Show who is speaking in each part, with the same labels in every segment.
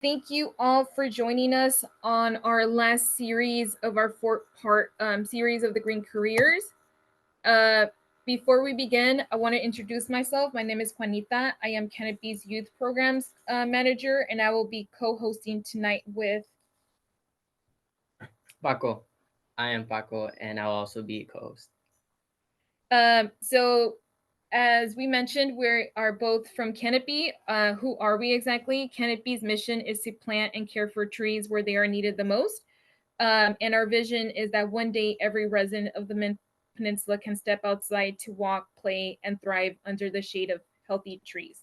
Speaker 1: Thank you all for joining us on our last series of our four-part series of the Green Careers. Before we begin, I want to introduce myself. My name is Juanita. I am Canopy's Youth Programs Manager, and I will be co-hosting tonight with
Speaker 2: Paco. I am Paco, and I'll also be co-host.
Speaker 1: So as we mentioned, we are both from Canopy. Who are we exactly? Canopy's mission is to plant and care for trees where they are needed the most. And our vision is that one day every resident of the peninsula can step outside to walk, play, and thrive under the shade of healthy trees.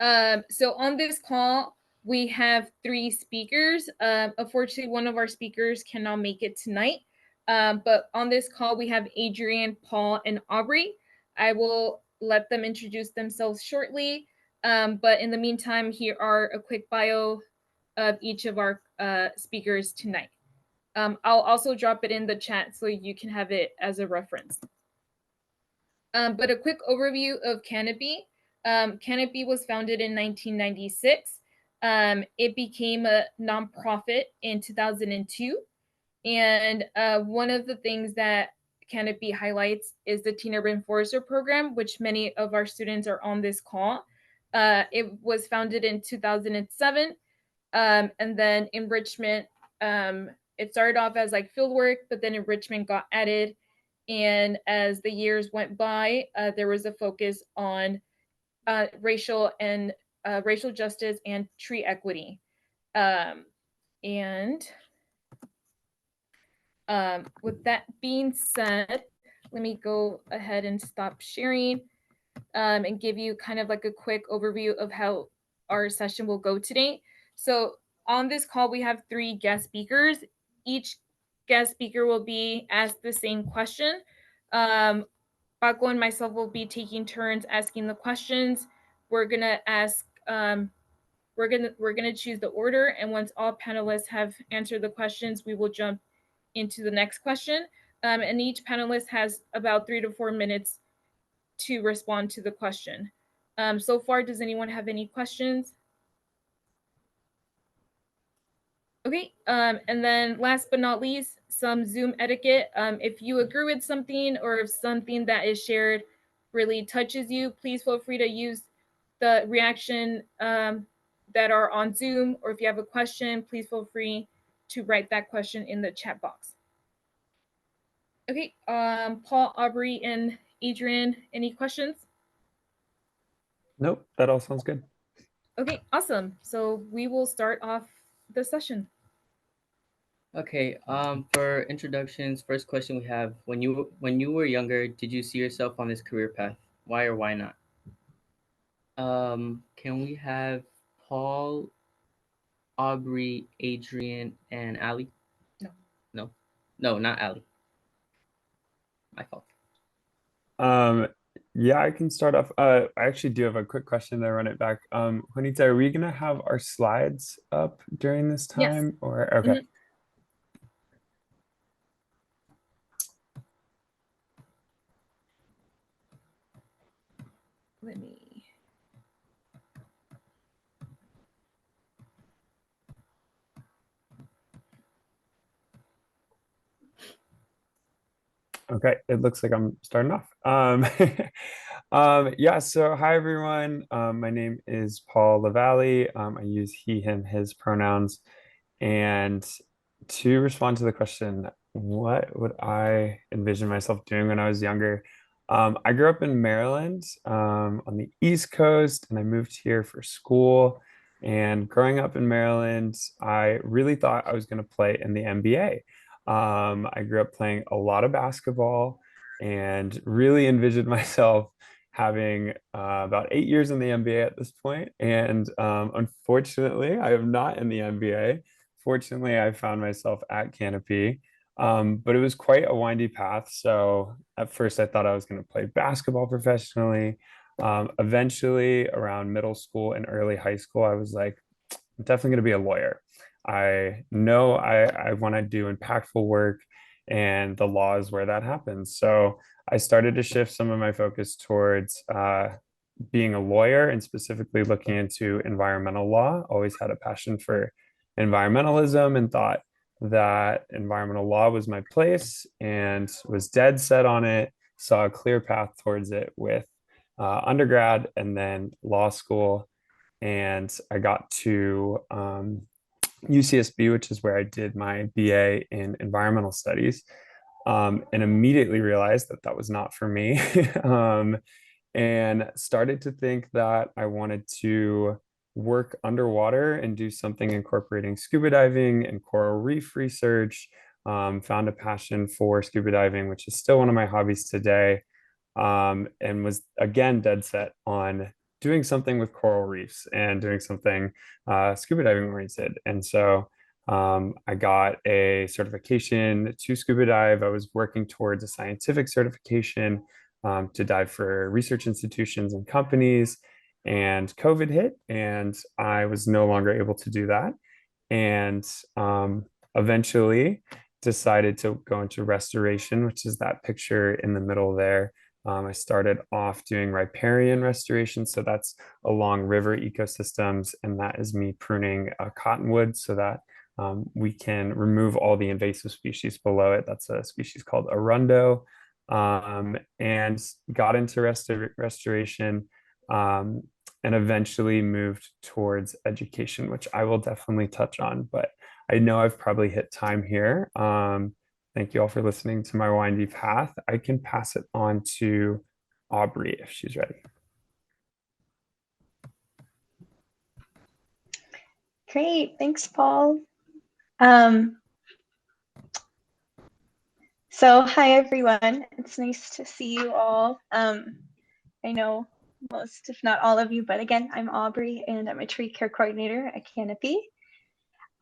Speaker 1: So on this call, we have three speakers. Unfortunately, one of our speakers cannot make it tonight. But on this call, we have Adrian, Paul, and Aubrey. I will let them introduce themselves shortly. But in the meantime, here are a quick bio of each of our speakers tonight. I'll also drop it in the chat so you can have it as a reference. But a quick overview of Canopy. Canopy was founded in 1996. It became a nonprofit in 2002. And one of the things that Canopy highlights is the Teen Urban Forester program, which many of our students are on this call. It was founded in 2007. And then enrichment, it started off as like fieldwork, but then enrichment got added. And as the years went by, there was a focus on racial justice and tree equity. And with that being said, let me go ahead and stop sharing and give you kind of like a quick overview of how our session will go today. So on this call, we have three guest speakers. Each guest speaker will be asked the same question. Paco and myself will be taking turns asking the questions. We're gonna ask. We're gonna choose the order, and once all panelists have answered the questions, we will jump into the next question. And each panelist has about 3 to 4 minutes to respond to the question. So far, does anyone have any questions? Okay, and then last but not least, some Zoom etiquette. If you agree with something or if something that is shared really touches you, please feel free to use the reaction that are on Zoom, or if you have a question, please feel free to write that question in the chat box. Okay, Paul, Aubrey, and Adrian, any questions?
Speaker 3: Nope, that all sounds good.
Speaker 1: Okay, awesome. So we will start off the session.
Speaker 2: Okay. For introductions, first question we have: when you were younger, did you see yourself on this career path? Why or why not? Can we have Paul, Aubrey, Adrian, and Ali? No, not Ali. My fault.
Speaker 3: Yeah, I can start off. I actually do have a quick question to run it back. Juanita, are we gonna have our slides up during this time?
Speaker 1: Yes.
Speaker 3: Or okay.
Speaker 1: Mm-hmm. Let me.
Speaker 3: Okay, it looks like I'm starting off. Yeah, so hi everyone. My name is Paul LaVallee. I use he, him, his pronouns. And to respond to the question, what would I envision myself doing when I was younger? I grew up in Maryland, on the East Coast, and I moved here for school. And growing up in Maryland, I really thought I was going to play in the NBA. I grew up playing a lot of basketball and really envisioned myself having about 8 years in the NBA at this point. And unfortunately, I am not in the NBA. Fortunately, I found myself at Canopy, but it was quite a windy path. So at first, I thought I was going to play basketball professionally. Eventually, around middle school and early high school, I was like, I'm definitely going to be a lawyer. I know I want to do impactful work, and the law is where that happens. So I started to shift some of my focus towards being a lawyer and specifically looking into environmental law. Always had a passion for environmentalism and thought that environmental law was my place and was dead set on it. Saw a clear path towards it with undergrad and then law school. And I got to UCSB, which is where I did my BA in environmental studies, and immediately realized that that was not for me. And started to think that I wanted to work underwater and do something incorporating scuba diving and coral reef research. Found a passion for scuba diving, which is still one of my hobbies today, and was again dead set on doing something with coral reefs and doing something scuba diving oriented. And so I got a certification to scuba dive. I was working towards a scientific certification to dive for research institutions and companies. And COVID hit, and I was no longer able to do that. And eventually decided to go into restoration, which is that picture in the middle there. I started off doing riparian restoration. So that's along river ecosystems. And that is me pruning cottonwood so that we can remove all the invasive species below it. That's a species called arundo. And got into restoration and eventually moved towards education, which I will definitely touch on. But I know I've probably hit time here. Thank you all for listening to my windy path. I can pass it on to Aubrey if she's ready.
Speaker 4: Great, thanks, Paul. So hi, everyone. It's nice to see you all. I know most, if not all of you, but again, I'm Aubrey and I'm a tree care coordinator at Canopy.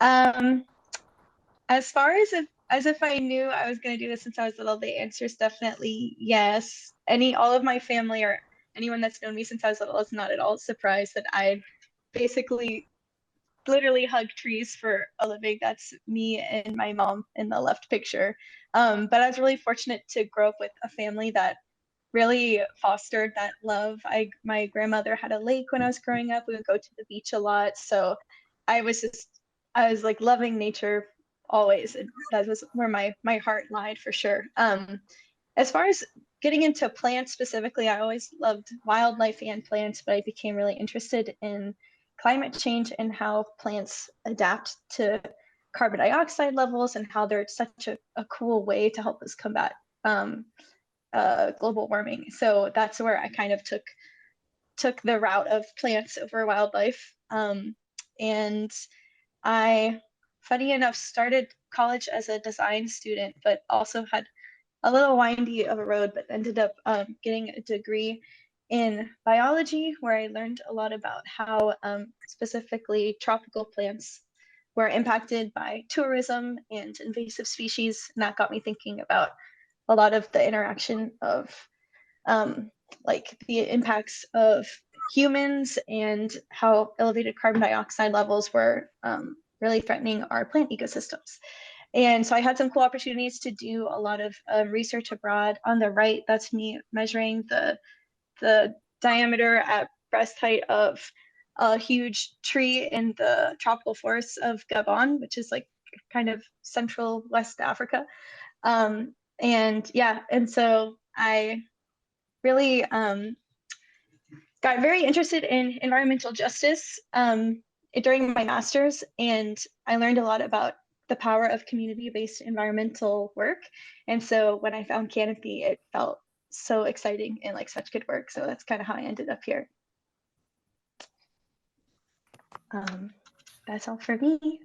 Speaker 4: As far as if I knew I was going to do this since I was little, the answer is definitely yes. All of my family or anyone that's known me since I was little is not at all surprised that I basically literally hug trees for a living. That's me and my mom in the left picture. But I was really fortunate to grow up with a family that really fostered that love. My grandmother had a lake when I was growing up. We would go to the beach a lot. So I was like loving nature always. And that was where my heart lied for sure. As far as getting into plants specifically, I always loved wildlife and plants, but I became really interested in climate change and how plants adapt to carbon dioxide levels and how they're such a cool way to help us combat global warming. So that's where I kind of took the route of plants over wildlife. And I, funny enough, started college as a design student, but also had a little windy of a road, but ended up getting a degree in biology, where I learned a lot about how specifically tropical plants were impacted by tourism and invasive species. And that got me thinking about a lot of the interaction of like the impacts of humans and how elevated carbon dioxide levels were really threatening our plant ecosystems. And so I had some cool opportunities to do a lot of research abroad. On the right, that's me measuring the diameter at breast height of a huge tree in the tropical forests of Gabon, which is like kind of central West Africa. And yeah, and so I really got very interested in environmental justice during my master's, and I learned a lot about the power of community-based environmental work. And so when I found Canopy, it felt so exciting and like such good work. So that's kind of how I ended up here. That's all for me.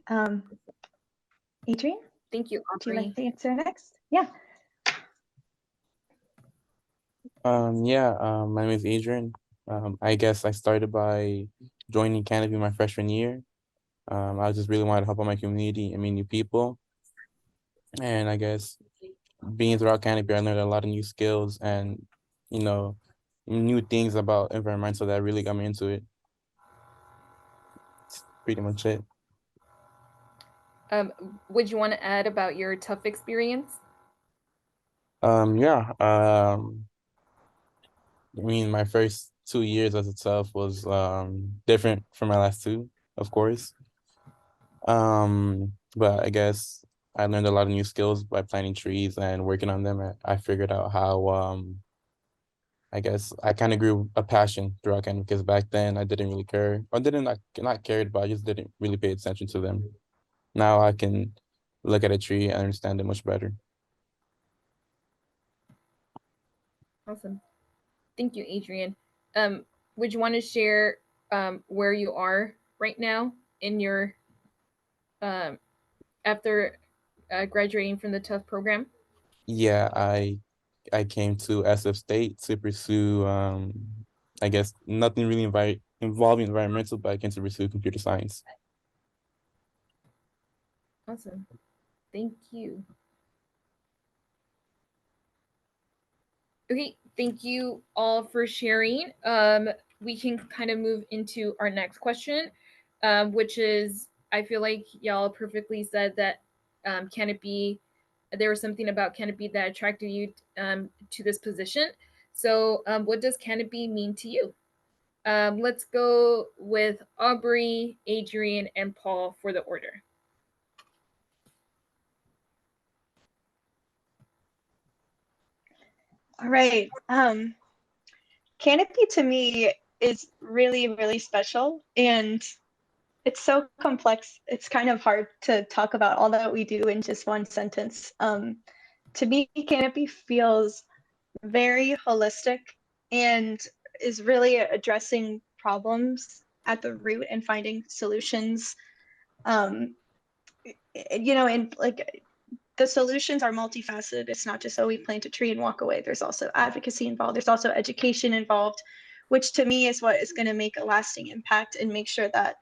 Speaker 4: Adrian?
Speaker 1: Thank you,
Speaker 4: Would you like
Speaker 1: Aubrey.
Speaker 4: to answer next? Yeah.
Speaker 5: My name is Adrian. I guess I started by joining Canopy my freshman year. I just really wanted to help out my community and meet new people. And I guess being throughout Canopy, I learned a lot of new skills and, new things about environmental that really got me into it. That's pretty much it.
Speaker 1: Would you want to add about your tough experience?
Speaker 5: I mean, my first 2 years as itself was different from my last two, of course. But I guess I learned a lot of new skills by planting trees and working on them. I figured out how I guess I kind of grew a passion throughout kind of because back then I didn't really care, or didn't not cared, but I just didn't really pay attention to them. Now I can look at a tree and understand it much better.
Speaker 1: Awesome. Thank you, Adrian. Would you want to share where you are right now in your after graduating from the TUF program?
Speaker 5: Yeah, I came to SF State to pursue I guess nothing really involving environmental, but I came to pursue computer science.
Speaker 1: Awesome. Thank you. Okay, thank you all for sharing. We can kind of move into our next question, which is, I feel like y'all perfectly said that Canopy, there was something about Canopy that attracted you to this position. So what does Canopy mean to you? Let's go with Aubrey, Adrian, and Paul for the order.
Speaker 4: All right. Canopy to me is really, really special, and it's so complex. It's kind of hard to talk about all that we do in just one sentence. To me, Canopy feels very holistic and is really addressing problems at the root and finding solutions. And like the solutions are multifaceted. It's not just, oh, we plant a tree and walk away. There's also advocacy involved. There's also education involved, which to me is what is going to make a lasting impact and make sure that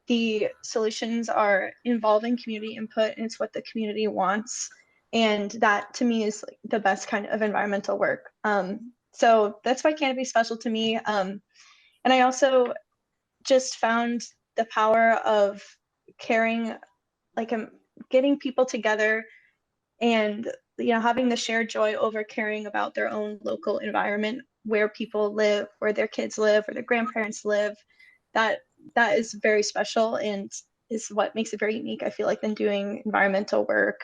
Speaker 4: the solutions are involving community input and it's what the community wants. And that to me is like the best kind of environmental work. So that's why Canopy is special to me. And I also just found the power of caring, like getting people together and having the shared joy over caring about their own local environment, where people live, where their kids live, where their grandparents live. That is very special and is what makes it very unique, I feel like, than doing environmental work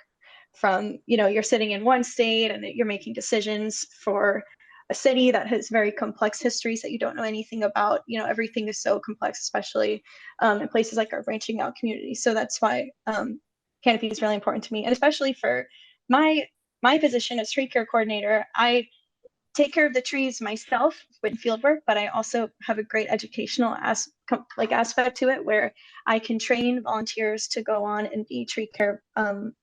Speaker 4: from, you're sitting in one state and you're making decisions for a city that has very complex histories that you don't know anything about. Everything is so complex, especially in places like our branching out communities. So that's why Canopy is really important to me, and especially for my position as tree care coordinator. I take care of the trees myself with field work, but I also have a great educational aspect to it, where I can train volunteers to go on and be tree care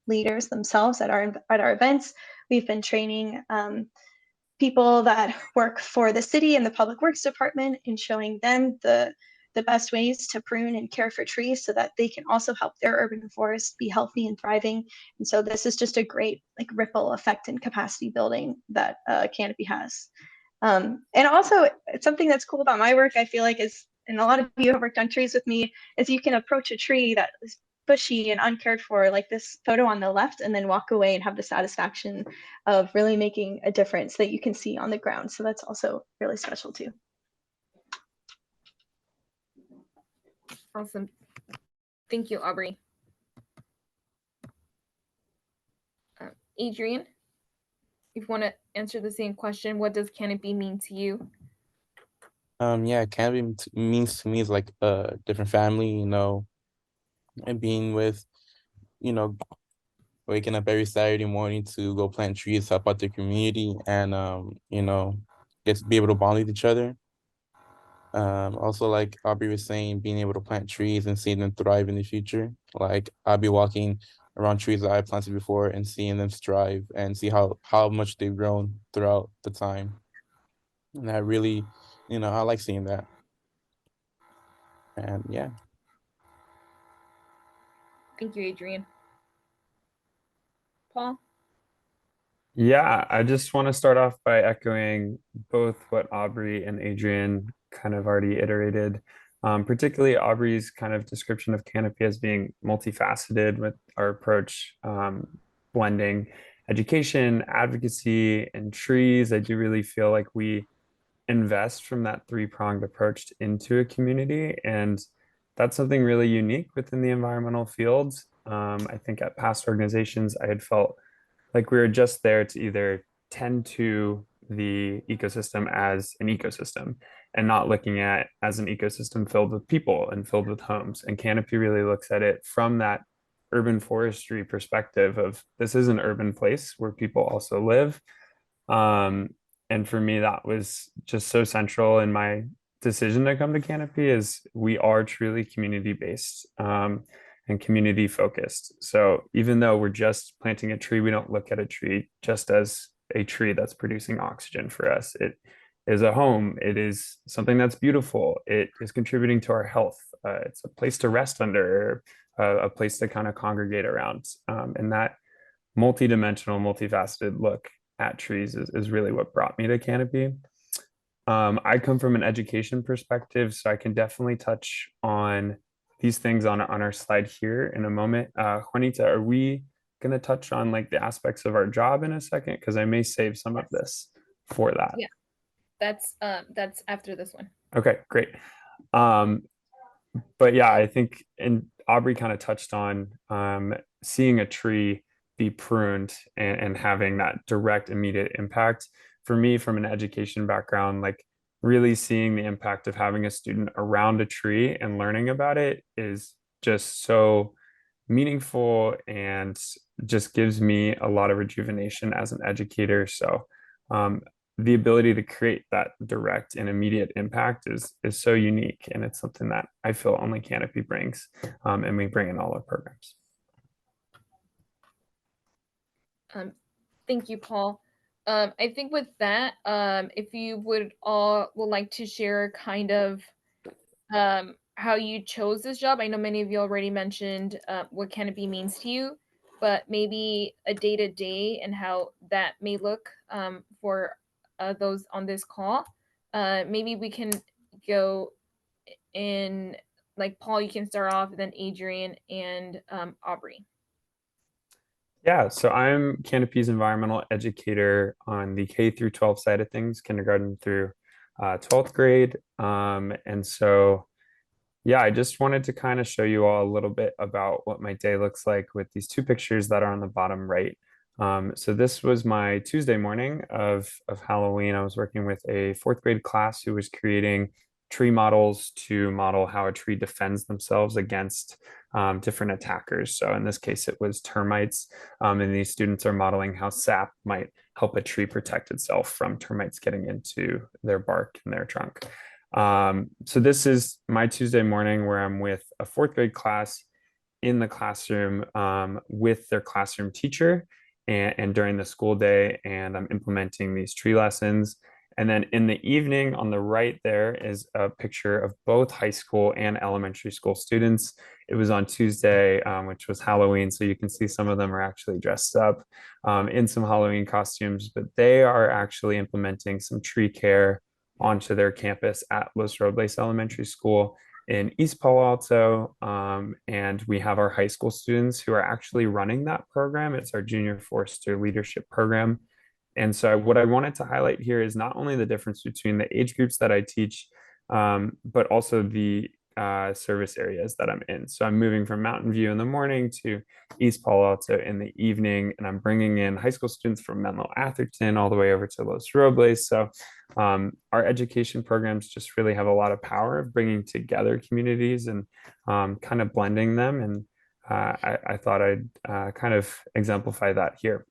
Speaker 4: leaders themselves at our events. We've been training people that work for the city and the public works department and showing them the best ways to prune and care for trees so that they can also help their urban forests be healthy and thriving. And so this is just a great ripple effect and capacity building that Canopy has. And also, it's something that's cool about my work, I feel like, is, and a lot of you have worked on trees with me, is you can approach a tree that is bushy and uncared for, like this photo on the left, and then walk away and have the satisfaction of really making a difference that you can see on the ground. So that's also really special too.
Speaker 1: Awesome. Thank you, Aubrey. Adrian, if you want to answer the same question, what does Canopy mean to you?
Speaker 5: Yeah, Canopy means to me is like a different family, and being with, waking up every Saturday morning to go plant trees, help out the community, and get to be able to bond with each other. Also, like Aubrey was saying, being able to plant trees and seeing them thrive in the future. Like I'll be walking around trees that I planted before and seeing them thrive and see how much they've grown throughout the time. And that really, I like seeing that. And yeah.
Speaker 1: Thank you, Adrian. Paul?
Speaker 3: Yeah, I just want to start off by echoing both what Aubrey and Adrian kind of already iterated, particularly Aubrey's kind of description of Canopy as being multifaceted with our approach, blending education, advocacy, and trees. I do really feel like we invest from that three-pronged approach into a community. And that's something really unique within the environmental field. I think at past organizations, I had felt like we were just there to either tend to the ecosystem as an ecosystem and not looking at as an ecosystem filled with people and filled with homes. And Canopy really looks at it from that urban forestry perspective of this is an urban place where people also live. And for me, that was just so central in my decision to come to Canopy is we are truly community based and community focused. So even though we're just planting a tree, we don't look at a tree just as a tree that's producing oxygen for us. It is a home. It is something that's beautiful. It is contributing to our health. It's a place to rest under, a place to kind of congregate around. And that multi-dimensional, multifaceted look at trees is really what brought me to Canopy. I come from an education perspective, so I can definitely touch on these things on our slide here in a moment. Juanita, are we going to touch on like the aspects of our job in a second? Because I may save some of this for that.
Speaker 1: Yeah, that's after this one.
Speaker 3: Okay, great. But yeah, I think, and Aubrey kind of touched on seeing a tree be pruned and having that direct, immediate impact. For me, from an education background, like really seeing the impact of having a student around a tree and learning about it is just so meaningful and just gives me a lot of rejuvenation as an educator. So the ability to create that direct and immediate impact is so unique, and it's something that I feel only Canopy brings, and we bring in all our programs.
Speaker 1: Thank you, Paul. I think with that, if you would like to share kind of how you chose this job. I know many of you already mentioned what Canopy means to you, but maybe a day-to-day and how that may look for those on this call. Maybe we can go in, like Paul, you can start off, then Adrian and Aubrey.
Speaker 3: Yeah, so I'm Canopy's environmental educator on the K through 12 side of things, kindergarten through 12th grade. And so, yeah, I just wanted to kind of show you all a little bit about what my day looks like with these two pictures that are on the bottom right. So this was my Tuesday morning of Halloween. I was working with a fourth grade class who was creating tree models to model how a tree defends themselves against different attackers. So in this case, it was termites. And these students are modeling how sap might help a tree protect itself from termites getting into their bark and their trunk. So this is my Tuesday morning where I'm with a fourth grade class in the classroom with their classroom teacher and during the school day, and I'm implementing these tree lessons. And then in the evening on the right there is a picture of both high school and elementary school students. It was on Tuesday, which was Halloween. So you can see some of them are actually dressed up in some Halloween costumes, but they are actually implementing some tree care onto their campus at Los Robles Elementary School in East Palo Alto. And we have our high school students who are actually running that program. It's our Junior Forester Leadership Program. And so what I wanted to highlight here is not only the difference between the age groups that I teach, but also the service areas that I'm in. So I'm moving from Mountain View in the morning to East Palo Alto in the evening, and I'm bringing in high school students from Menlo Atherton all the way over to Los Robles. So our education programs just really have a lot of power of bringing together communities and kind of blending them. And I thought I'd kind of exemplify that here.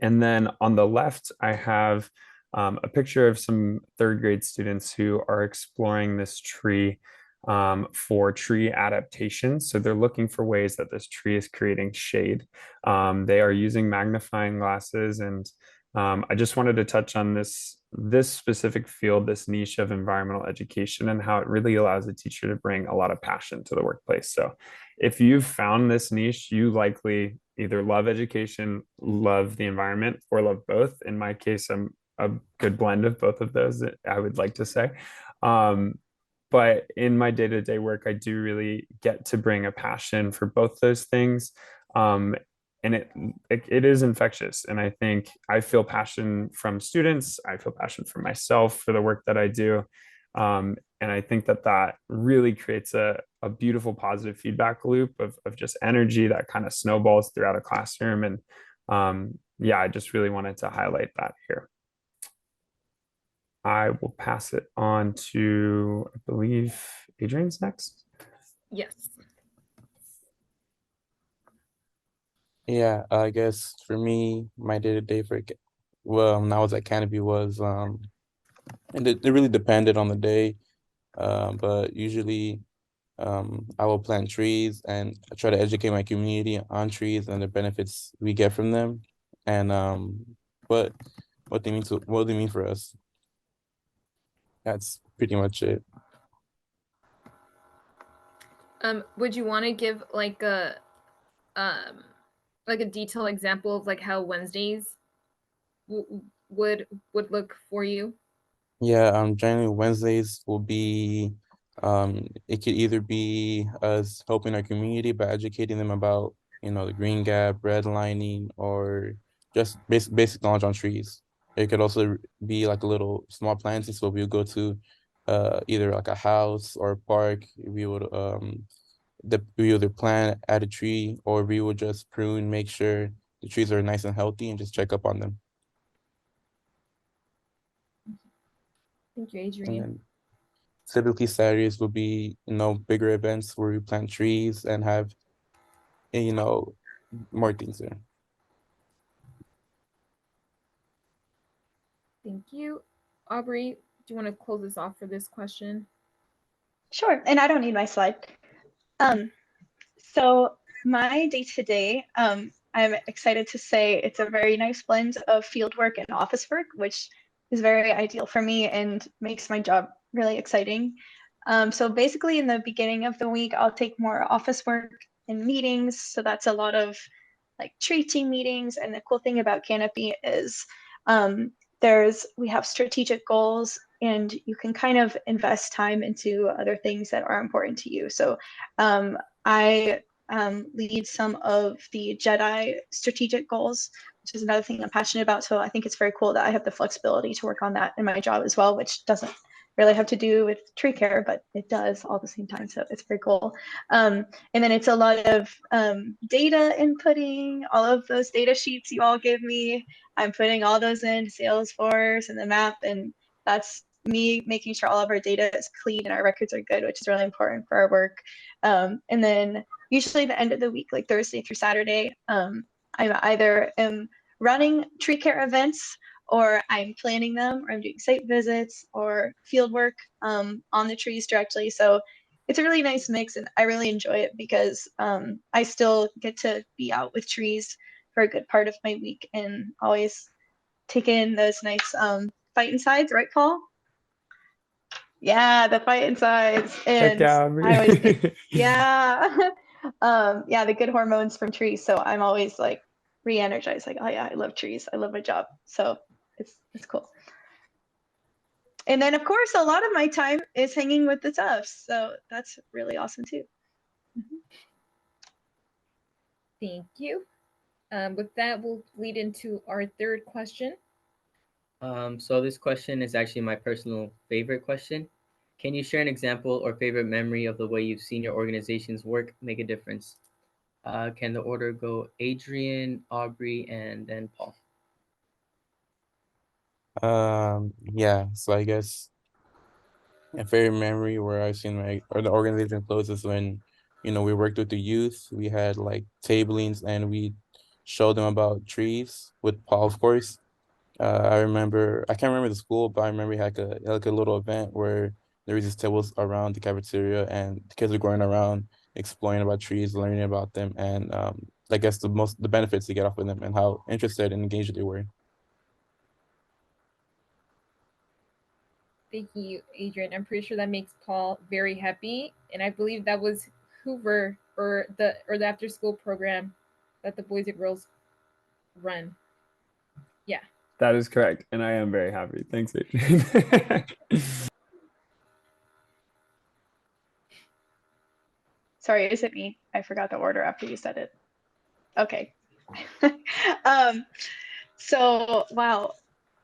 Speaker 3: And then on the left, I have a picture of some third grade students who are exploring this tree for tree adaptation. So they're looking for ways that this tree is creating shade. They are using magnifying glasses, and I just wanted to touch on this specific field, this niche of environmental education, and how it really allows a teacher to bring a lot of passion to the workplace. So if you've found this niche, you likely either love education, love the environment, or love both. In my case, I'm a good blend of both of those, I would like to say. But in my day-to-day work, I do really get to bring a passion for both those things. and it is infectious. And I think I feel passion from students. I feel passion for myself for the work that I do. And I think that really creates a beautiful positive feedback loop of just energy that kind of snowballs throughout a classroom. And yeah, I just really wanted to highlight that here. I will pass it on to, I believe, Adrian's next.
Speaker 1: Yes.
Speaker 5: Yeah, I guess for me, my day-to-day when I was at Canopy was and it really depended on the day. But usually I will plant trees and I try to educate my community on trees and the benefits we get from them, and what what they mean for us. That's pretty much it.
Speaker 1: Would you want to give like a detailed example of like how Wednesdays would look for you?
Speaker 5: Yeah, generally Wednesdays will be, it could either be us helping our community by educating them about, the green gap, redlining, or just basic knowledge on trees. It could also be like a little small planting, so we would go to either like a house or a park. We would either plant, add a tree, or we would just prune, make sure the trees are nice and healthy, and just check up on them.
Speaker 1: Thank you,
Speaker 5: And
Speaker 1: Adrian.
Speaker 5: then typically Saturdays will be, bigger events where we plant trees and have, you know, more things there.
Speaker 1: Thank you. Aubrey, do you want to close us off for this question?
Speaker 4: Sure, and I don't need my slide. So my day-to-day, I'm excited to say it's a very nice blend of field work and office work, which is very ideal for me and makes my job really exciting. So basically in the beginning of the week, I'll take more office work and meetings. So that's a lot of like tree team meetings. And the cool thing about Canopy is we have strategic goals and you can kind of invest time into other things that are important to you. So I lead some of the Jedi strategic goals, which is another thing I'm passionate about. So I think it's very cool that I have the flexibility to work on that in my job as well, which doesn't really have to do with tree care, but it does all at the same time. So it's very cool. And then it's a lot of data inputting, all of those data sheets you all give me. I'm putting all those in Salesforce and the map, and that's me making sure all of our data is clean and our records are good, which is really important for our work. And then usually the end of the week, like Thursday through Saturday, I either am running tree care events or I'm planning them or I'm doing site visits or field work on the trees directly. So it's a really nice mix and I really enjoy it because I still get to be out with trees for a good part of my week and always take in those nice fight insides, right, Paul? Yeah, the fight insides. And
Speaker 3: Heck yeah,
Speaker 4: I always get, yeah. Yeah, the good hormones from trees. So I'm always like re-energized, like, oh yeah, I love trees. I love my job. So it's cool. And then of course, a lot of my time is hanging with the Tufts. So that's really awesome too.
Speaker 1: Thank you. With that, we'll lead into our third question.
Speaker 2: So this question is actually my personal favorite question. Can you share an example or favorite memory of the way you've seen your organization's work make a difference? Can the order go Adrian, Aubrey, and then Paul?
Speaker 5: Yeah, so I guess a favorite memory where I've seen the organization close is when, we worked with the youth. We had like tablings and we showed them about trees with Paul, of course. I can't remember the school, but I remember we had a little event where there was these tables around the cafeteria and the kids were going around exploring about trees, learning about them, and I guess the benefits to get off of them and how interested and engaged they were.
Speaker 1: Thank you, Adrian. I'm pretty sure that makes Paul very happy, and I believe that was Hoover or the after school program that the boys and girls run. Yeah.
Speaker 3: That is correct. And I am very happy. Thanks, Adrian.
Speaker 4: Sorry, is it me? I forgot the order after you said it. Okay. So wow,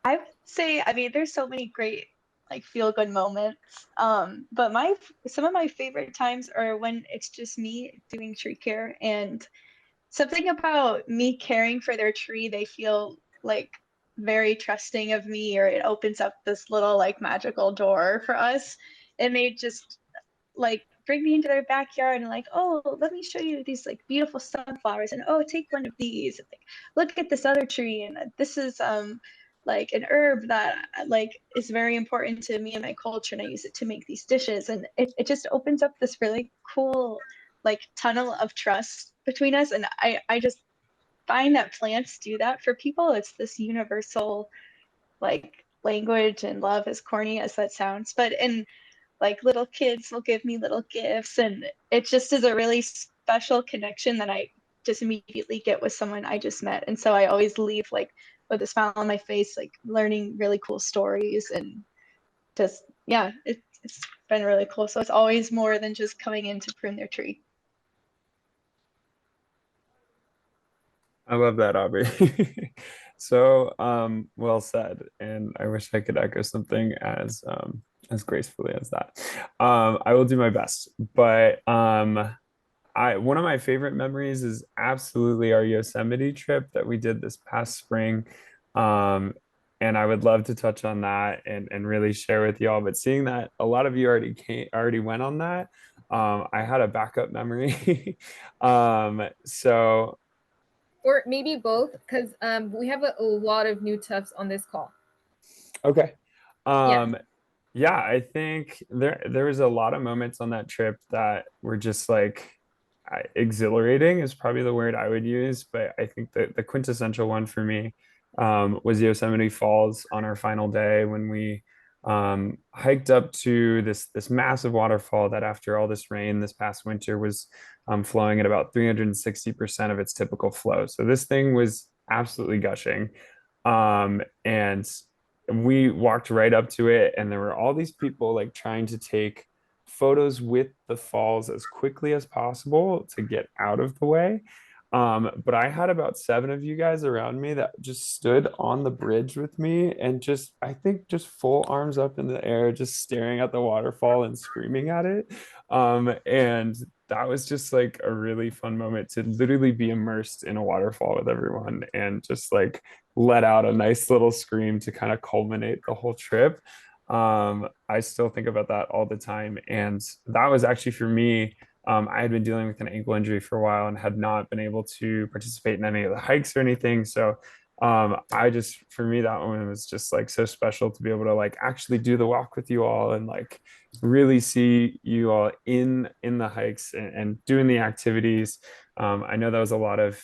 Speaker 4: I would say, I mean, there's so many great like feel good moments. But some of my favorite times are when it's just me doing tree care, and something about me caring for their tree, they feel like very trusting of me, or it opens up this little like magical door for us. And they just like bring me into their backyard and like, oh, let me show you these like beautiful sunflowers, and oh, take one of these, and, like, look at this other tree, and this is like an herb that like is very important to me and my culture, and I use it to make these dishes. And it just opens up this really cool like tunnel of trust between us. And I just find that plants do that for people. It's this universal like language, and love, as corny as that sounds, but in like little kids will give me little gifts, and it just is a really special connection that I just immediately get with someone I just met. And so I always leave like with a smile on my face, like learning really cool stories, and just yeah, it's been really cool. So it's always more than just coming in to prune their tree.
Speaker 3: I love that, Aubrey. So, well said. And I wish I could echo something as gracefully as that. I will do my best. But one of my favorite memories is absolutely our Yosemite trip that we did this past spring. Um, and I would love to touch on that and really share with y'all. But seeing that a lot of you already went on that, I had a backup memory. So
Speaker 1: Or maybe both, because we have a lot of new toughs on this call.
Speaker 3: okay.
Speaker 1: Yeah.
Speaker 3: Yeah, I think there was a lot of moments on that trip that were just like exhilarating is probably the word I would use, but I think the quintessential one for me was Yosemite Falls on our final day when we hiked up to this massive waterfall that after all this rain this past winter was flowing at about 360% of its typical flow. So this thing was absolutely gushing. And we walked right up to it, and there were all these people like trying to take photos with the falls as quickly as possible to get out of the way. But I had about 7 of you guys around me that just stood on the bridge with me and just, I think, just full arms up in the air, just staring at the waterfall and screaming at it. And that was just like a really fun moment to literally be immersed in a waterfall with everyone and just like let out a nice little scream to kind of culminate the whole trip. I still think about that all the time. And that was actually for me. I had been dealing with an ankle injury for a while and had not been able to participate in any of the hikes or anything. So I just, for me, that one was just like so special to be able to like actually do the walk with you all and like really see you all in the hikes and doing the activities. I know that was a lot of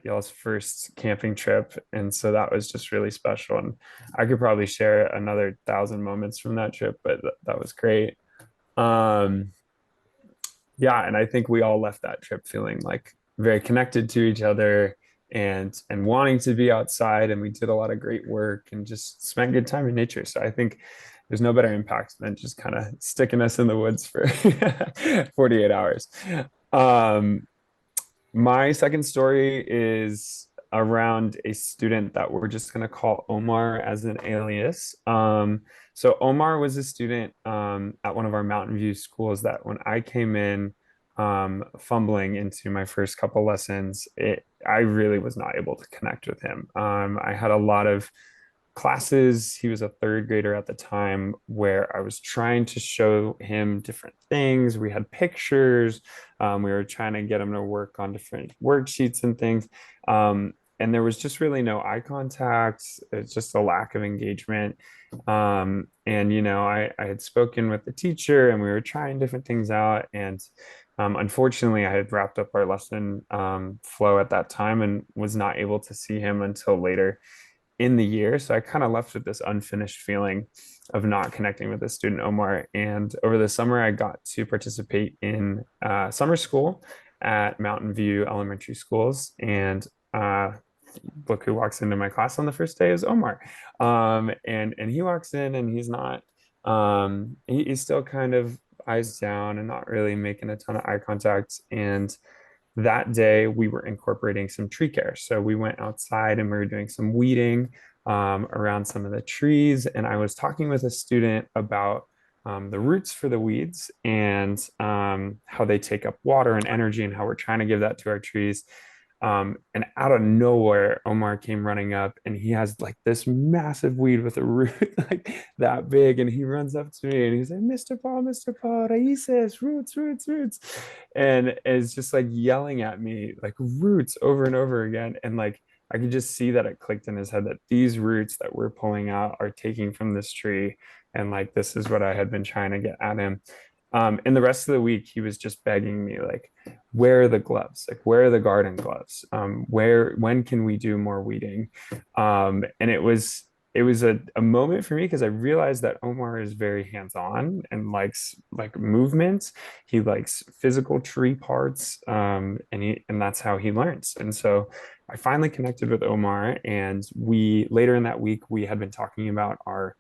Speaker 3: y'all's first camping trip, and so that was just really special. And I could probably share another 1,000 moments from that trip, but that was great. Um, yeah, and I think we all left that trip feeling like very connected to each other and wanting to be outside. And we did a lot of great work and just spent good time in nature. So I think there's no better impact than just kind of sticking us in the woods for 48 hours. Um, my second story is around a student that we're just going to call Omar as an alias. So Omar was a student at one of our Mountain View schools that when I came in fumbling into my first couple lessons, I really was not able to connect with him. I had a lot of classes. He was a third grader at the time where I was trying to show him different things. We had pictures. We were trying to get him to work on different worksheets and things. And there was just really no eye contact. It's just a lack of engagement. And, you know, I had spoken with the teacher and we were trying different things out. And unfortunately, I had wrapped up our lesson flow at that time and was not able to see him until later in the year. So I kind of left with this unfinished feeling of not connecting with the student Omar. And over the summer, I got to participate in summer school at Mountain View Elementary Schools. And look who walks into my class on the first day is Omar. And he walks in and he's not, he's still kind of eyes down and not really making a ton of eye contact. And that day we were incorporating some tree care. So we went outside and we were doing some weeding around some of the trees. And I was talking with a student about the roots for the weeds and how they take up water and energy and how we're trying to give that to our trees. And out of nowhere, Omar came running up and he has like this massive weed with a root like that big. And he runs up to me and he's like, Mr. Paul, raíces, roots, roots, roots. And is just like yelling at me like roots over and over again. And like, I could just see that it clicked in his head that these roots that we're pulling out are taking from this tree. And like, this is what I had been trying to get at him. And the rest of the week, he was just begging me, like, where are the gloves? Like, where are the garden gloves? When can we do more weeding? And it was a moment for me because I realized that Omar is very hands-on and likes like movement. He likes physical tree parts, and that's how he learns. And so I finally connected with Omar, and we later in that week we had been talking about our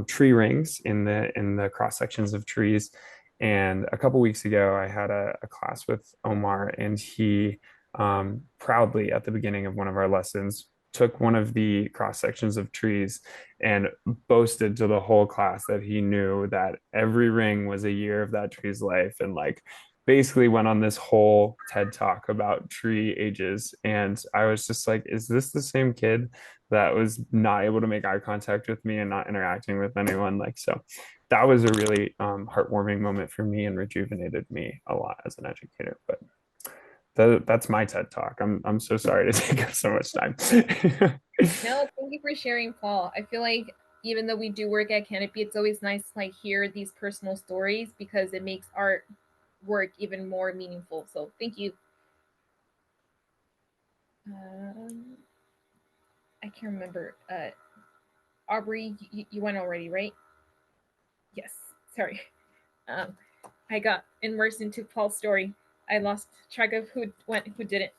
Speaker 3: tree rings in the cross sections of trees. And a couple weeks ago, I had a class with Omar, and he proudly, at the beginning of one of our lessons, took one of the cross sections of trees and boasted to the whole class that he knew that every ring was a year of that tree's life, and like basically went on this whole TED talk about tree ages. And I was just like, is this the same kid that was not able to make eye contact with me and not interacting with anyone? Like, so that was a really heartwarming moment for me and rejuvenated me a lot as an educator. But that's my TED talk. I'm so sorry to take up so much time.
Speaker 1: No, thank you for sharing, Paul. I feel like even though we do work at Canopy, it's always nice to like hear these personal stories because it makes our work even more meaningful. So thank you. I can't remember. Aubrey, you went already, right? Yes. Sorry. I got immersed into Paul's story. I lost track of who went, who didn't.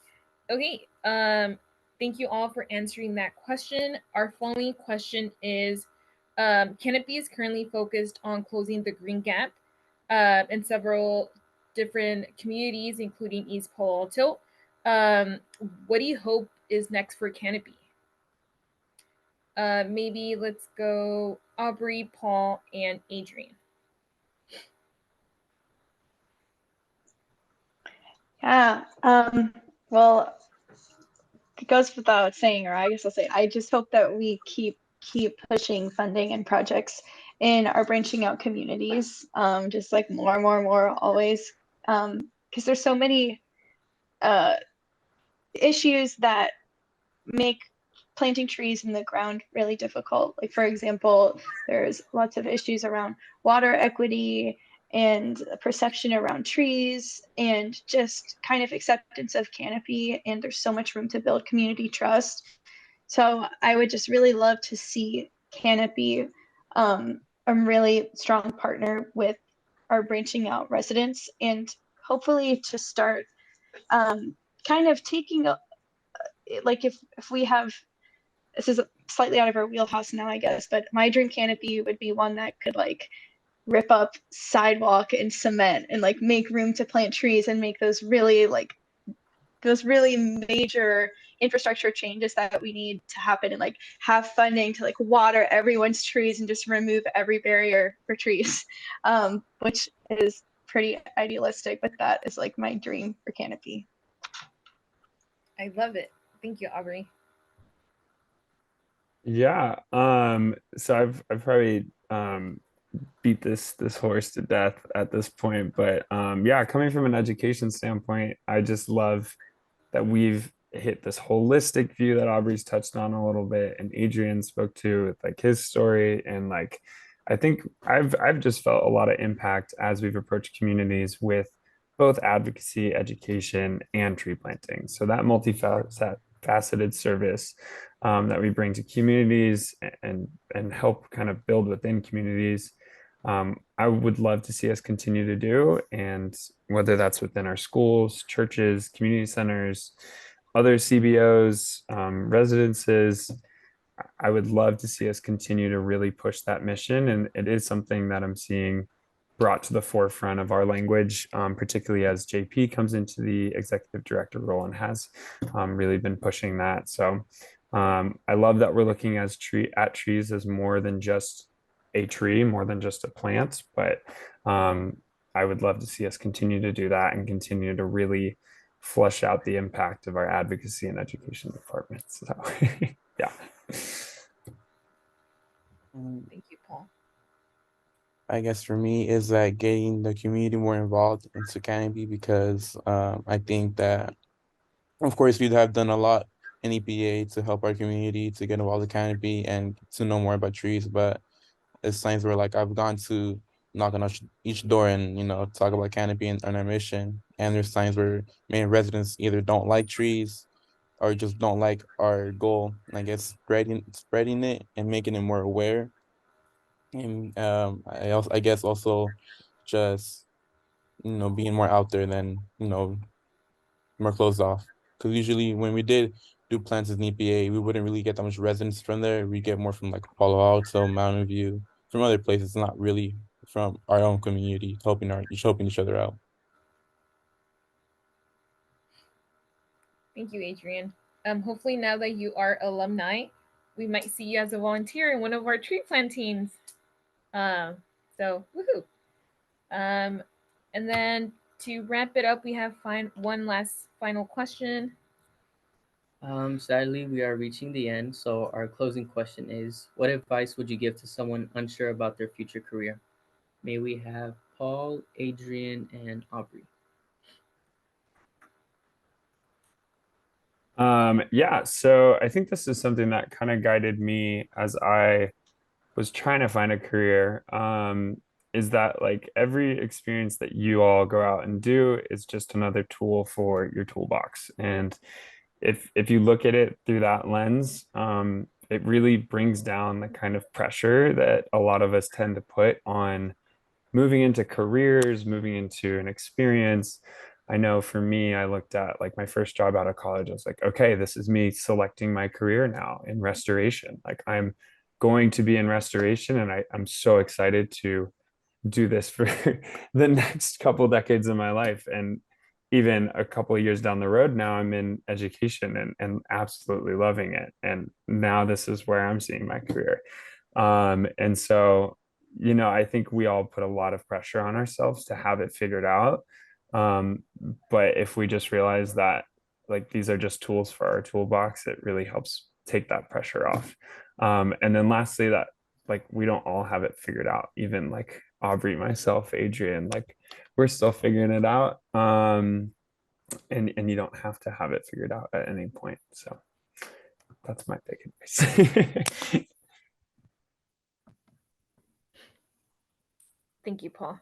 Speaker 1: Okay. Thank you all for answering that question. Our following question is, Canopy is currently focused on closing the green gap in several different communities, including East Palo Alto. What do you hope is next for Canopy? Maybe let's go Aubrey, Paul, and Adrian.
Speaker 4: Yeah. Well, it goes without saying, or I guess I'll say, I just hope that we keep pushing funding and projects in our branching out communities, just like more, always, because there's so many issues that make planting trees in the ground really difficult. Like, for example, there's lots of issues around water equity and perception around trees and just kind of acceptance of Canopy. And there's so much room to build community trust. So I would just really love to see Canopy a really strong partner with our branching out residents, and hopefully to start kind of taking like if we have, this is slightly out of our wheelhouse now, I guess, but my dream Canopy would be one that could like rip up sidewalk and cement and like make room to plant trees and make those really major infrastructure changes that we need to happen, and like have funding to like water everyone's trees and just remove every barrier for trees, which is pretty idealistic, but that is like my dream for Canopy.
Speaker 1: I love it. Thank you, Aubrey.
Speaker 3: Yeah. So I've probably beat this horse to death at this point, but yeah, coming from an education standpoint, I just love that we've hit this holistic view that Aubrey's touched on a little bit, and Adrian spoke to with like his story. And like, I think I've just felt a lot of impact as we've approached communities with both advocacy, education, and tree planting. So that multifaceted service that we bring to communities and help kind of build within communities. I would love to see us continue to do, and whether that's within our schools, churches, community centers, other CBOs, residences, I would love to see us continue to really push that mission. And it is something that I'm seeing brought to the forefront of our language, particularly as JP comes into the executive director role and has really been pushing that. So I love that we're looking at trees as more than just a tree, more than just a plant, but I would love to see us continue to do that and continue to really flesh out the impact of our advocacy and education departments. So yeah.
Speaker 1: Thank you, Paul.
Speaker 5: I guess for me is that getting the community more involved into Canopy, because I think that, of course, we have done a lot in EPA to help our community to get involved in Canopy and to know more about trees. But it's times where like I've gone to knock on each door and, you know, talk about Canopy and our mission. And there's times where many residents either don't like trees or just don't like our goal. And I guess spreading it and making it more aware. And I guess also just, you know, being more out there than, you know, more closed off. Because usually when we did do plants in EPA, we wouldn't really get that much residents from there. We get more from like Palo Alto, Mountain View, from other places, not really from our own community, helping each other out.
Speaker 1: Thank you, Adrian. Hopefully now that you are alumni, we might see you as a volunteer in one of our tree plantings. So woohoo. And then to wrap it up, we have one last final question.
Speaker 2: Sadly, we are reaching the end. So our closing question is, what advice would you give to someone unsure about their future career? May we have Paul, Adrian, and Aubrey.
Speaker 3: Yeah, so I think this is something that kind of guided me as I was trying to find a career. Is that like every experience that you all go out and do is just another tool for your toolbox. And if you look at it through that lens, it really brings down the kind of pressure that a lot of us tend to put on moving into careers, moving into an experience. I know for me, I looked at like my first job out of college. I was like, okay, this is me selecting my career now in restoration. Like I'm going to be in restoration, and I'm so excited to do this for the next couple decades of my life. And even a couple of years down the road, now I'm in education and absolutely loving it. And now this is where I'm seeing my career. And so, you know, I think we all put a lot of pressure on ourselves to have it figured out. But if we just realize that like these are just tools for our toolbox, it really helps take that pressure off. And then lastly, that like we don't all have it figured out. Even like Aubrey, myself, Adrian, like we're still figuring it out. And you don't have to have it figured out at any point. So that's my big advice.
Speaker 1: Thank you, Paul.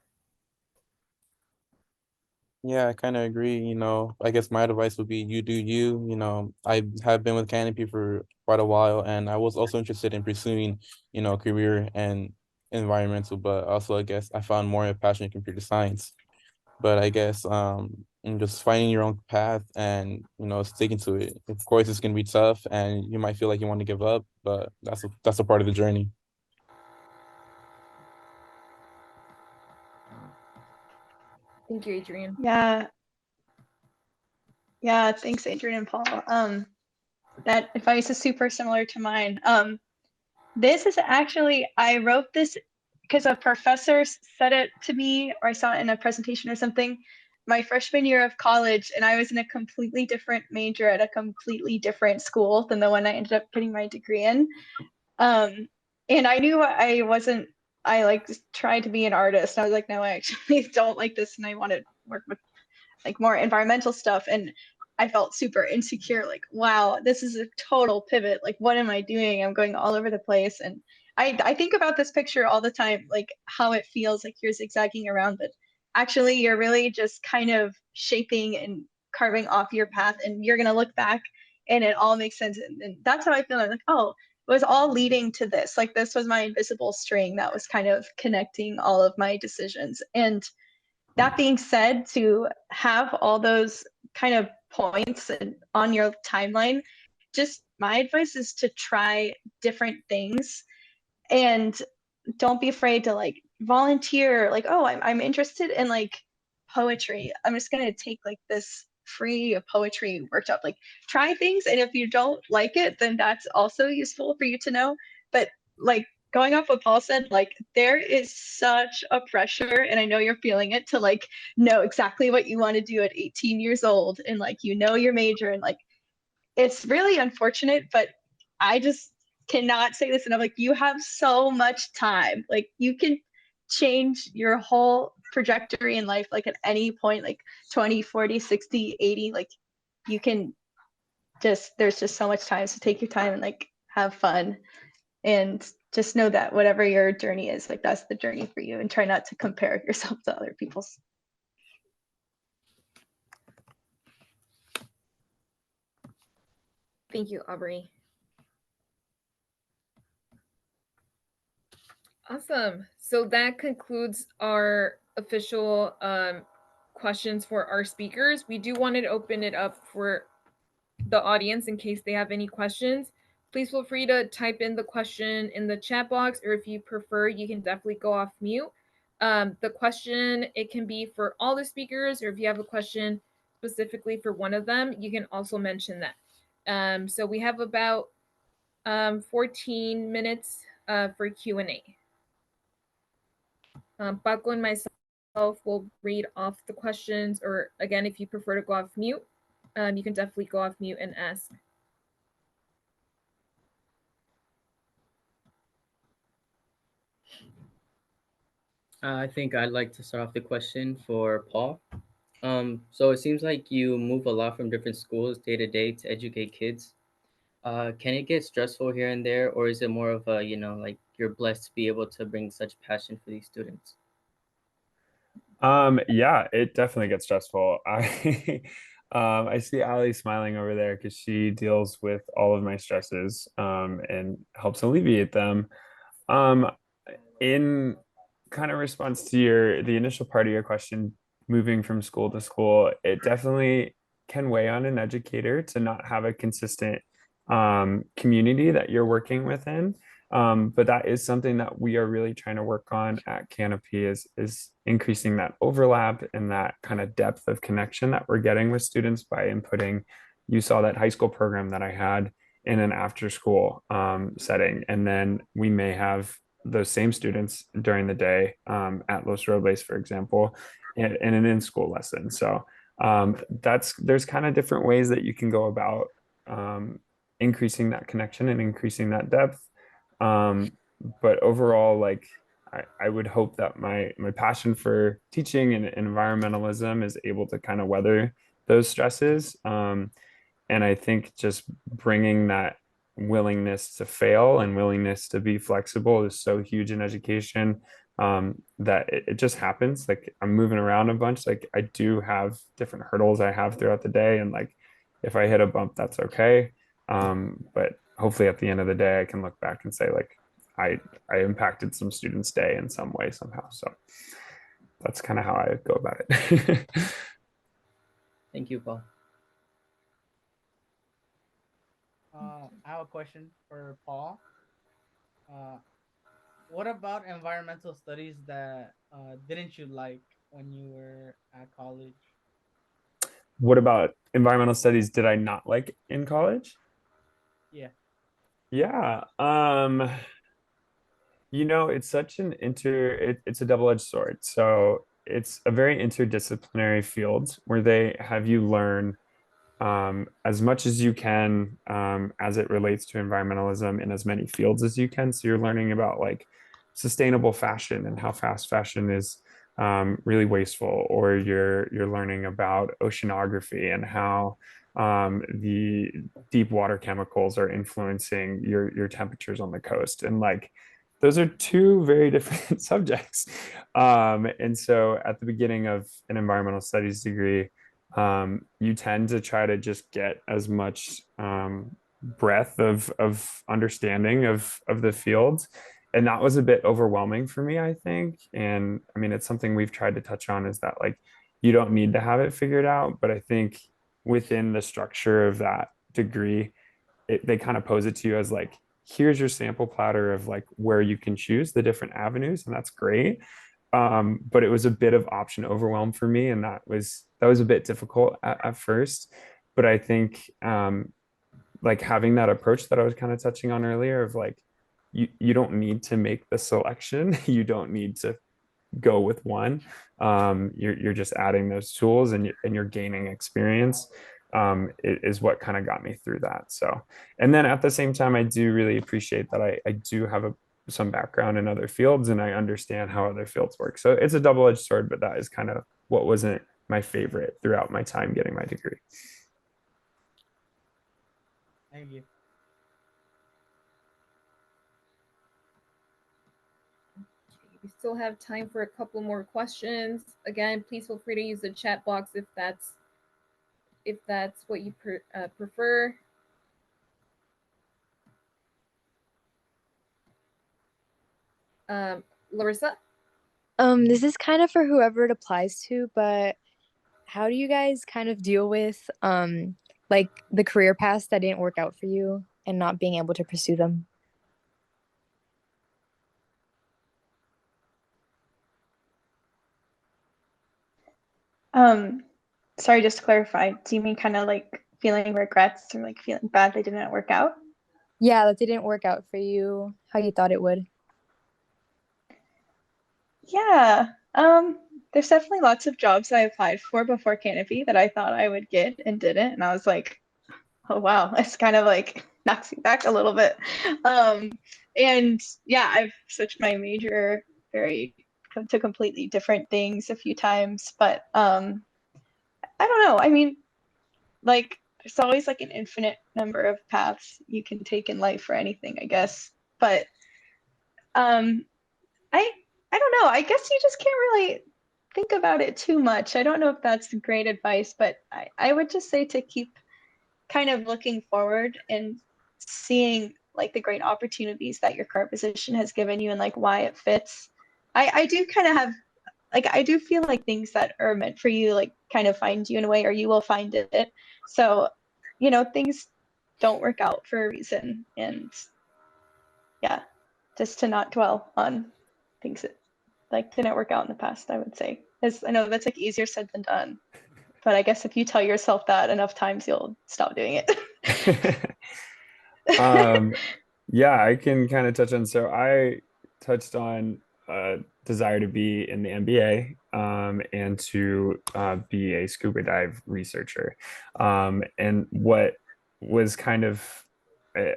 Speaker 5: Yeah, I kind of agree. You know, I guess my advice would be you do you. You know, I have been with Canopy for quite a while, and I was also interested in pursuing, you know, career and environmental, but also I guess I found more a passion in computer science. But I guess and just finding your own path and, you know, sticking to it. Of course, it's gonna be tough, and you might feel like you want to give up, but that's a part of the journey.
Speaker 1: Thank you, Adrian.
Speaker 4: Yeah. Yeah, thanks, Adrian and Paul. That advice is super similar to mine. This is actually, I wrote this because a professor said it to me, or I saw it in a presentation or something, my freshman year of college, and I was in a completely different major at a completely different school than the one I ended up getting my degree in. And I knew I wasn't, I like tried to be an artist. I was like, no, I actually don't like this, and I want to work with like more environmental stuff. And I felt super insecure, like, wow, this is a total pivot. Like, what am I doing? I'm going all over the place. And I think about this picture all the time, like how it feels like you're zigzagging around, but actually you're really just kind of shaping and carving off your path, and you're going to look back and it all makes sense. And that's how I feel. I'm like, oh, it was all leading to this. Like, this was my invisible string that was kind of connecting all of my decisions. And that being said, to have all those kind of points on your timeline, just my advice is to try different things and don't be afraid to like volunteer, like, oh, I'm interested in like poetry. I'm just gonna take like this free poetry workshop, like try things. And if you don't like it, then that's also useful for you to know. But like going off what Paul said, like there is such a pressure, and I know you're feeling it, to like know exactly what you want to do at 18 years old, and like you know your major, and like it's really unfortunate, but I just cannot say this enough. Like you have so much time. Like you can change your whole trajectory in life like at any point, like 20, 40, 60, 80. Like you can just, there's just so much time. So take your time and like have fun, and just know that whatever your journey is, like that's the journey for you, and try not to compare yourself to other people's.
Speaker 1: Thank you, Aubrey. Awesome. So that concludes our official questions for our speakers. We do want to open it up for the audience in case they have any questions. Please feel free to type in the question in the chat box, or if you prefer, you can definitely go off mute. The question, it can be for all the speakers, or if you have a question specifically for one of them, you can also mention that. So we have about 14 minutes for Q&A. Paco and myself will read off the questions, or again, if you prefer to go off mute, you can definitely go off mute and ask.
Speaker 2: I think I'd like to start off the question for Paul. So it seems like you move a lot from different schools day to day to educate kids. Can it get stressful here and there, or is it more of a, like you're blessed to be able to bring such passion for these students?
Speaker 3: Yeah, it definitely gets stressful. I see Ali smiling over there because she deals with all of my stresses, and helps alleviate them. Um, in kind of response to the initial part of your question, moving from school to school, it definitely can weigh on an educator to not have a consistent community that you're working within. But that is something that we are really trying to work on at Canopy, is increasing that overlap and that kind of depth of connection that we're getting with students by inputting. You saw that high school program that I had in an after school setting, and then we may have those same students during the day at Los Robles, for example, in an in-school lesson. So there's kind of different ways that you can go about increasing that connection and increasing that depth. But overall, like I would hope that my passion for teaching and environmentalism is able to kind of weather those stresses. And I think just bringing that willingness to fail and willingness to be flexible is so huge in education, that it just happens. Like I'm moving around a bunch. Like I do have different hurdles I have throughout the day, and like if I hit a bump, that's okay. But hopefully at the end of the day, I can look back and say like I impacted some students' day in some way somehow. So that's kind of how I go about it.
Speaker 2: Thank you, Paul.
Speaker 6: I have a question for Paul. What about environmental studies that didn't you like when you were at college?
Speaker 3: What about environmental studies did I not like in college?
Speaker 6: Yeah.
Speaker 3: Yeah. It's such it's a double-edged sword. So it's a very interdisciplinary field where they have you learn as much as you can, as it relates to environmentalism in as many fields as you can. So you're learning about like sustainable fashion and how fast fashion is really wasteful, or you're learning about oceanography and how the deep water chemicals are influencing your temperatures on the coast. And like those are two very different subjects. And so at the beginning of an environmental studies degree, you tend to try to just get as much breadth of understanding of the field. And that was a bit overwhelming for me, I think. And I mean, it's something we've tried to touch on, is that like you don't need to have it figured out. But I think within the structure of that degree, they kind of pose it to you as like, here's your sample platter of like where you can choose the different avenues, and that's great. But it was a bit of option overwhelm for me, and that was a bit difficult at first. But I think like having that approach that I was kind of touching on earlier of like you don't need to make the selection, you don't need to go with one. You're just adding those tools, and you're gaining experience. Is what kind of got me through that. So, and then at the same time, I do really appreciate that I do have some background in other fields, and I understand how other fields work. So it's a double-edged sword, but that is kind of what wasn't my favorite throughout my time getting my degree.
Speaker 6: Thank you.
Speaker 1: We still have time for a couple more questions. Again, please feel free to use the chat box if that's what you prefer. Larissa?
Speaker 7: This is kind of for whoever it applies to, but how do you guys kind of deal with like the career paths that didn't work out for you and not being able to pursue them?
Speaker 4: Sorry, just to clarify, do you mean kind of like feeling regrets or like feeling bad they didn't work out?
Speaker 7: Yeah, that didn't work out for you how you thought it would.
Speaker 4: Yeah. There's definitely lots of jobs I applied for before Canopy that I thought I would get and didn't. And I was like, oh wow, it's kind of like knocks me back a little bit. And yeah, I've switched my major to completely different things a few times, but I don't know. I mean, like there's always like an infinite number of paths you can take in life for anything, I guess. But um I don't know. I guess you just can't really think about it too much. I don't know if that's great advice, but I would just say to keep kind of looking forward and seeing like the great opportunities that your current position has given you and like why it fits. I do kind of have like I do feel like things that are meant for you like kind of find you in a way or you will find it. So, you know, things don't work out for a reason. And yeah, just to not dwell on things that like didn't work out in the past, I would say. As I know that's like easier said than done. But I guess if you tell yourself that enough times, you'll stop doing it.
Speaker 3: Yeah, I can kind of touch on. So I touched on desire to be in the NBA and to be a scuba dive researcher. And what was kind of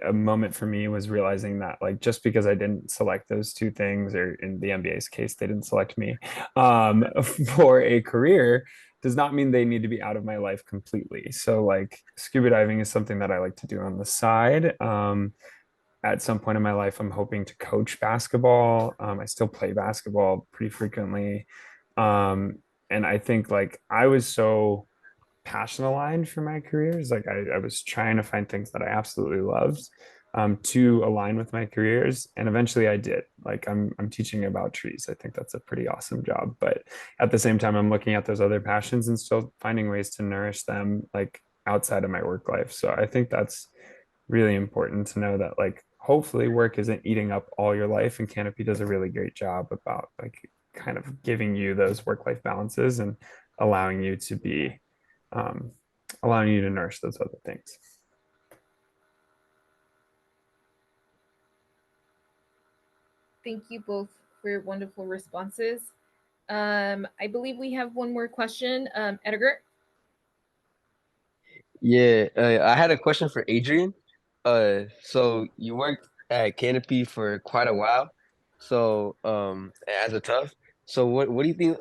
Speaker 3: a moment for me was realizing that like just because I didn't select those two things, or in the NBA's case, they didn't select me for a career, does not mean they need to be out of my life completely. So like scuba diving is something that I like to do on the side. At some point in my life, I'm hoping to coach basketball. I still play basketball pretty frequently. And I think like I was so passion aligned for my careers. Like I was trying to find things that I absolutely loved to align with my careers. And eventually I did. Like I'm teaching about trees. I think that's a pretty awesome job. But at the same time, I'm looking at those other passions and still finding ways to nourish them like outside of my work life. So I think that's really important to know that like hopefully work isn't eating up all your life, and Canopy does a really great job about like kind of giving you those work-life balances and allowing you to be allowing you to nourish those other things.
Speaker 1: Thank you both for your wonderful responses. I believe we have one more question. Edgar?
Speaker 8: Yeah, I had a question for Adrian. So you worked at Canopy for quite a while. So, as a tough. So what do you think?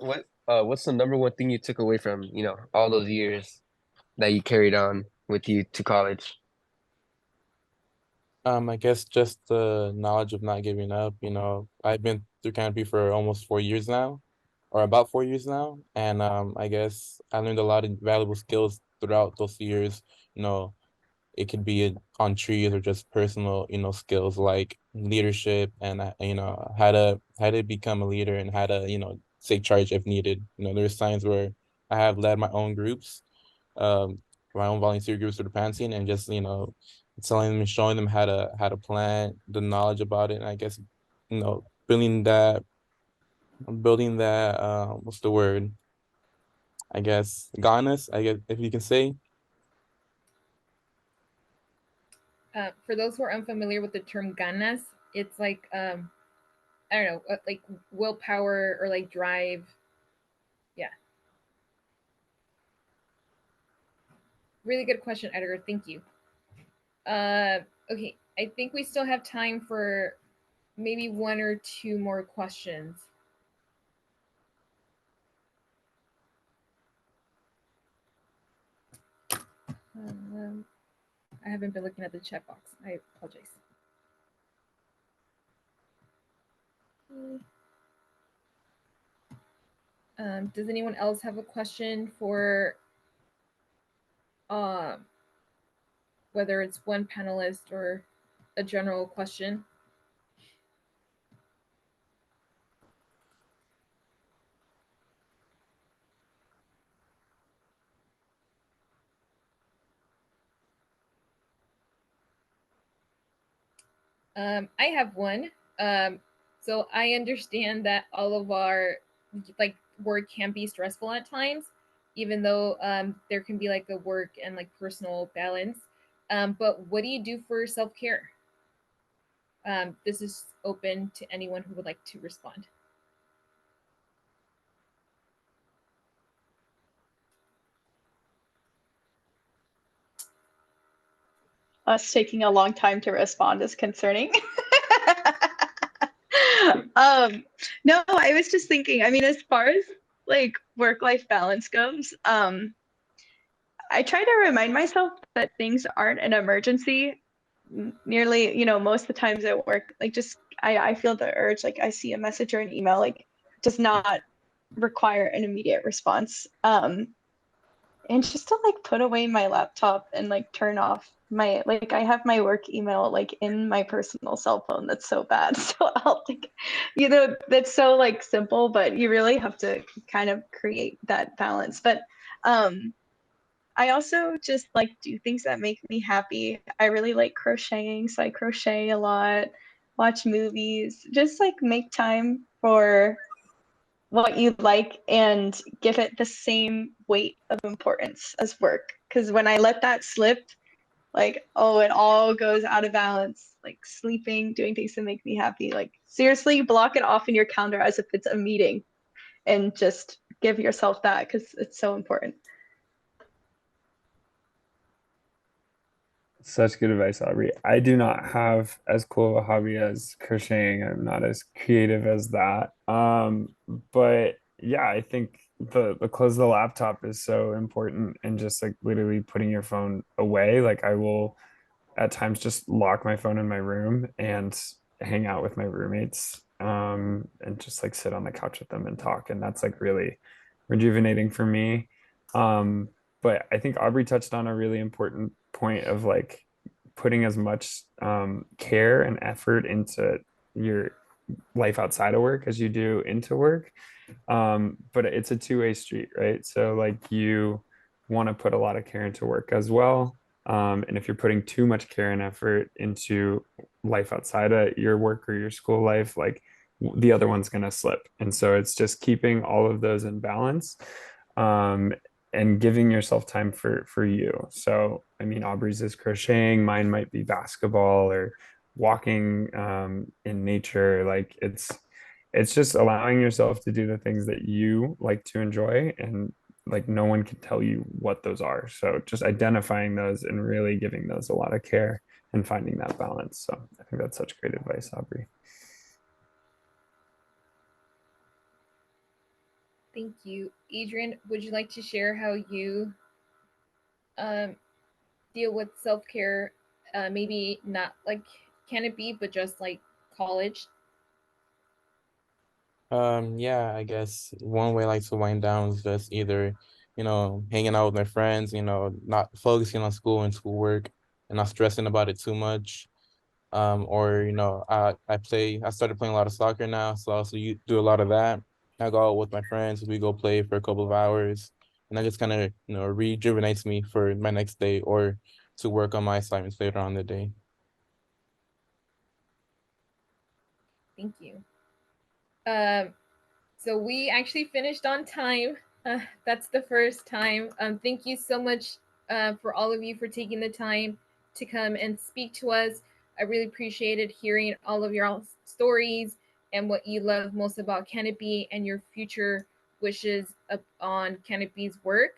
Speaker 8: What's the number one thing you took away from, all those years that you carried on with you to college?
Speaker 5: I guess just the knowledge of not giving up. I've been through Canopy for almost 4 years now, or about 4 years now, and I guess I learned a lot of valuable skills throughout those years. You know, it could be on trees or just personal, skills like leadership and how to become a leader and how to, take charge if needed. There's times where I have led my own groups, my own volunteer groups for the pantsing, and just, telling them and showing them how to plant, the knowledge about it, and I guess building that what's the word? I guess goneness, I guess if you can say.
Speaker 1: For those who are unfamiliar with the term ganas, it's like I don't know, like willpower or like drive. Yeah. Really good question, Edgar. Thank you. Okay, I think we still have time for maybe one or two more questions. I haven't been looking at the chat box. I apologize. Does anyone else have a question for whether it's one panelist or a general question? I have one. So I understand that all of our like work can be stressful at times, even though there can be like a work and like personal balance. But what do you do for self-care? This is open to anyone who would like to respond.
Speaker 4: Us taking a long time to respond is concerning. No, I was just thinking, I mean, as far as like work-life balance goes, I try to remind myself that things aren't an emergency. Nearly, most of the times at work, like just I feel the urge, like I see a message or an email, like does not require an immediate response. And just to like put away my laptop and like turn off my like I have my work email like in my personal cell phone. That's so bad. So I'll like that's so like simple, but you really have to kind of create that balance. But I also just like do things that make me happy. I really like crocheting, so I crochet a lot, watch movies, just like make time for what you like and give it the same weight of importance as work. Because when I let that slip, like, oh, it all goes out of balance. Like sleeping, doing things that make me happy. Like, seriously, block it off in your calendar as if it's a meeting and just give yourself that because it's so important.
Speaker 3: Such good advice, Aubrey. I do not have as cool of a hobby as crocheting. I'm not as creative as that. But yeah, I think the close of the laptop is so important, and just like literally putting your phone away. Like I will at times just lock my phone in my room and hang out with my roommates, and just like sit on the couch with them and talk. And that's like really rejuvenating for me. But I think Aubrey touched on a really important point of like putting as much care and effort into your life outside of work as you do into work. But it's a two-way street, right? So like you want to put a lot of care into work as well. And if you're putting too much care and effort into life outside of your work or your school life, like the other one's going to slip. And so it's just keeping all of those in balance. And giving yourself time for you. So, I mean, Aubrey's is crocheting, mine might be basketball or walking in nature. Like it's just allowing yourself to do the things that you like to enjoy, and like no one can tell you what those are. So just identifying those and really giving those a lot of care and finding that balance. So I think that's such great advice, Aubrey.
Speaker 1: Thank you. Adrian, would you like to share how you deal with self-care? Maybe not like Canopy, but just like college.
Speaker 5: Yeah, I guess one way like to wind down is just either, hanging out with my friends, not focusing on school and schoolwork and not stressing about it too much. Or, I started playing a lot of soccer now, so I also do a lot of that. I go out with my friends, we go play for a couple of hours, and that just kind of, rejuvenates me for my next day. Or to work on my assignments later on in the day.
Speaker 1: Thank you. So we actually finished on time. That's the first time. Thank you so much for all of you for taking the time to come and speak to us. I really appreciated hearing all of your stories and what you love most about Canopy and your future wishes on Canopy's work.